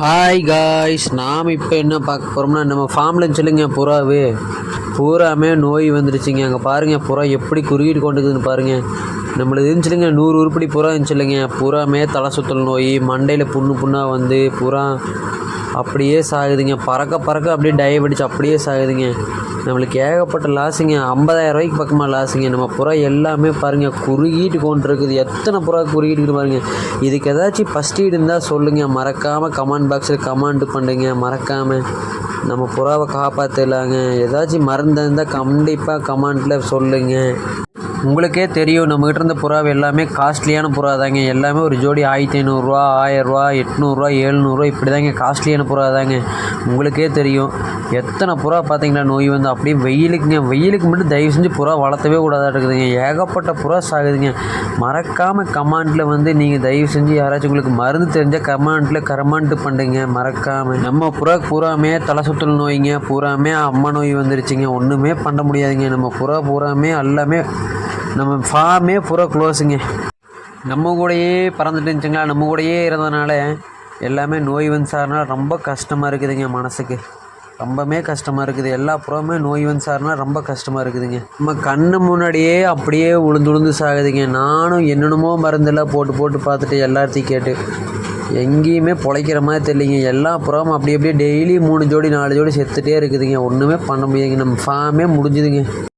Hi guys, நாம் இப்போ என்ன பார்க்க போகிறோம்னா, நம்ம ஃபார்மில் சொல்லுங்க பூராமே நோய் வந்துருச்சுங்க. அங்கே பாருங்கள், புறா எப்படி குறுகிட்டு கொண்டுக்குதுன்னு பாருங்கள். நம்மளுக்கு இருந்துச்சுல்லைங்க 100 உருப்படி புறா இருந்துச்சுல்லைங்க. பூராமே தலை சுத்தல் நோய், மண்டையில் புண்ணாக வந்து புறா அப்படியே சாகுதுங்க. பறக்க அப்படியே டயபெட்டிஸ் அப்படியே சாகுதுங்க. நம்மளுக்கு ஏகப்பட்ட லாஸுங்க. 50,000 ரூபாய்க்கு பக்கமாக லாஸுங்க. நம்ம புறா எல்லாமே பாருங்கள் குறுகிட்டு கொண்டு இருக்குது. எத்தனை புறா குறுகிட்டு பாருங்கள். இதுக்கு ஏதாச்சும் ஃபஸ்ட் எய்டு இருந்தால் சொல்லுங்கள். மறக்காமல் கமெண்ட் பாக்ஸில் கமெண்ட் பண்ணுங்க. மறக்காமல் நம்ம புறாவை காப்பாற்றலாங்க. ஏதாச்சும் மருந்து இருந்தால் கண்டிப்பாக கமெண்ட்டில் சொல்லுங்கள். உங்களுக்கே தெரியும், நம்மகிட்ட இருந்த புறாவை எல்லாமே காஸ்ட்லியான புறா தாங்க. எல்லாமே ஒரு ஜோடி 1500 ரூபா, 1000 ரூபா, 800 700 இப்படி தாங்க காஸ்ட்லியான புறா தாங்க. உங்களுக்கே தெரியும் எத்தனை புறா பார்த்தீங்களா நோய் வந்து அப்படியே வெயிலுக்கு மட்டும் தயவு செஞ்சு புறா வளர்த்தவே கூடாதா இருக்குதுங்க. ஏகப்பட்ட புறா சாகுதுங்க. மறக்காமல் கமெண்ட்டில் வந்து நீங்கள் தயவு செஞ்சு யாராச்சும் உங்களுக்கு மருந்து தெரிஞ்சால் கமெண்ட் பண்ணுங்க. மறக்காமல் நம்ம புறா பூராமே தலை சுற்றல் நோய்ங்க. பூராமே அம்மா நோய் வந்துருச்சுங்க. ஒன்றுமே பண்ண முடியாதுங்க. நம்ம புறா பூராமே எல்லாமே நம்ம ஃபார்மே பூரா க்ளோஸுங்க. நம்ம கூடயே பறந்துட்டு இருந்துச்சுங்களா, நம்ம கூடயே இருந்ததுனால எல்லாமே நோய் வந்து சார்னால் ரொம்ப கஷ்டமாக இருக்குதுங்க. மனசுக்கு ரொம்பவே கஷ்டமாக இருக்குது. எல்லா புறமே நோய் வந்து சார்னால் ரொம்ப கஷ்டமாக இருக்குதுங்க. நம்ம கண்ணு முன்னாடியே அப்படியே உளுந்து சாகுதுங்க. நானும் என்னென்னமோ மருந்தெல்லாம் போட்டு பார்த்துட்டு எல்லாத்தையும் கேட்டு எங்கேயுமே பொழைக்கிற மாதிரி தெரியலிங்க. எல்லா புறமும் அப்படியே டெய்லி 3 ஜோடி 4 ஜோடி செத்துகிட்டே இருக்குதுங்க. ஒன்றுமே பண்ண முடியாதுங்க. நம்ம ஃபார்மே முடிஞ்சுதுங்க.